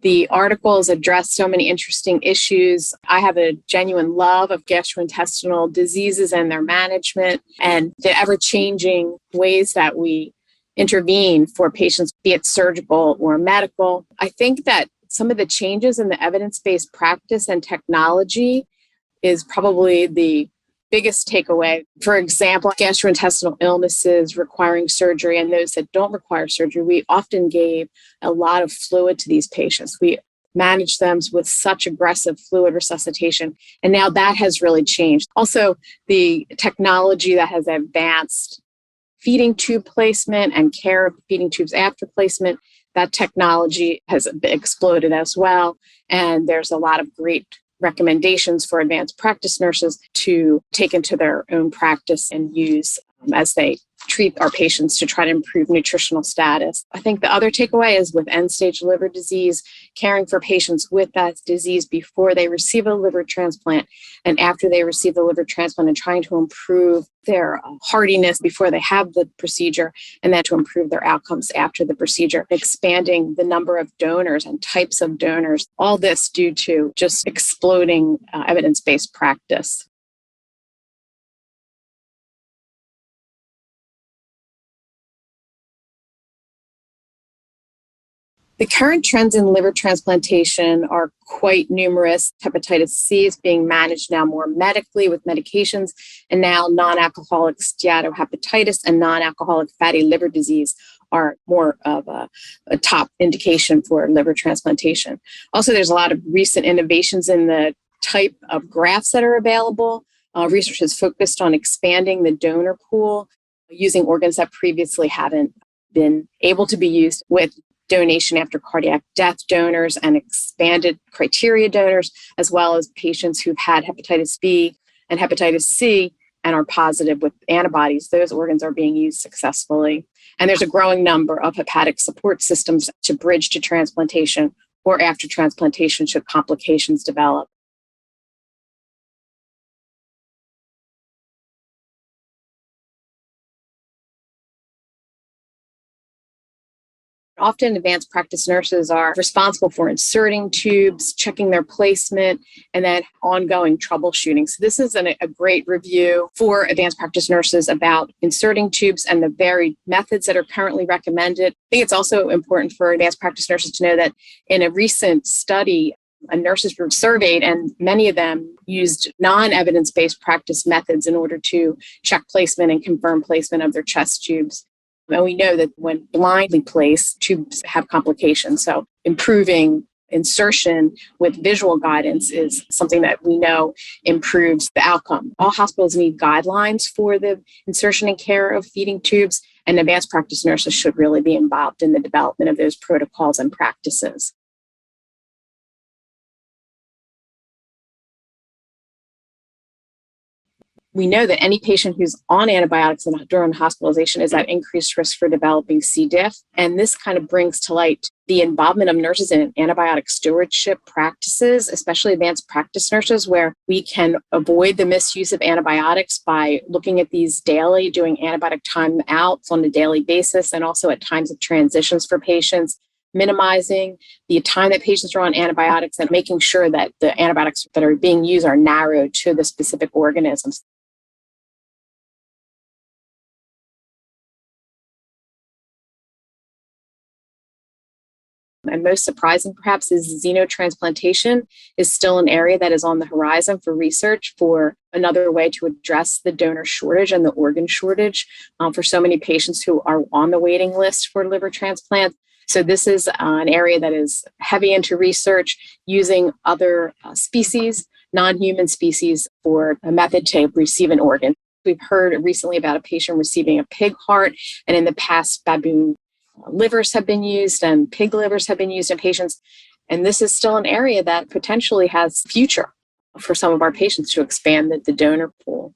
The articles address so many interesting issues. I have a genuine love of gastrointestinal diseases and their management and the ever-changing ways that we intervene for patients, be it surgical or medical. I think that some of the changes in the evidence-based practice and technology is probably the biggest takeaway. For example, gastrointestinal illnesses requiring surgery and those that don't require surgery, we often gave a lot of fluid to these patients. We managed them with such aggressive fluid resuscitation, and now that has really changed. Also, the technology that has advanced feeding tube placement and care of feeding tubes after placement, that technology has exploded as well. And there's a lot of great recommendations for advanced practice nurses to take into their own practice and use as they treat our patients to try to improve nutritional status. I think the other takeaway is with end-stage liver disease, caring for patients with that disease before they receive a liver transplant and after they receive the liver transplant, and trying to improve their hardiness before they have the procedure and then to improve their outcomes after the procedure, expanding the number of donors and types of donors, all this due to just exploding evidence-based practice. The current trends in liver transplantation are quite numerous. Hepatitis C is being managed now more medically with medications, and now non-alcoholic steatohepatitis and non-alcoholic fatty liver disease are more of a top indication for liver transplantation. Also, there's a lot of recent innovations in the type of grafts that are available. Research is focused on expanding the donor pool using organs that previously haven't been able to be used, with donation after cardiac death donors and expanded criteria donors, as well as patients who've had hepatitis B and hepatitis C and are positive with antibodies. Those organs are being used successfully. And there's a growing number of hepatic support systems to bridge to transplantation or after transplantation should complications develop. Often advanced practice nurses are responsible for inserting tubes, checking their placement, and then ongoing troubleshooting. So this is a great review for advanced practice nurses about inserting tubes and the varied methods that are currently recommended. I think it's also important for advanced practice nurses to know that in a recent study, nurses were surveyed, and many of them used non-evidence-based practice methods in order to check placement and confirm placement of their chest tubes. And we know that when blindly placed, tubes have complications. So improving insertion with visual guidance is something that we know improves the outcome. All hospitals need guidelines for the insertion and care of feeding tubes, and advanced practice nurses should really be involved in the development of those protocols and practices. We know that any patient who's on antibiotics during hospitalization is at increased risk for developing C. diff. And this kind of brings to light the involvement of nurses in antibiotic stewardship practices, especially advanced practice nurses, where we can avoid the misuse of antibiotics by looking at these daily, doing antibiotic timeouts on a daily basis, and also at times of transitions for patients, minimizing the time that patients are on antibiotics and making sure that the antibiotics that are being used are narrowed to the specific organisms. And most surprising, perhaps, is xenotransplantation is still an area that is on the horizon for research for another way to address the donor shortage and the organ shortage for so many patients who are on the waiting list for liver transplant. So this is an area that is heavy into research using other species, non-human species, for a method to receive an organ. We've heard recently about a patient receiving a pig heart, and in the past, baboon livers have been used and pig livers have been used in patients. And this is still an area that potentially has future for some of our patients to expand the donor pool.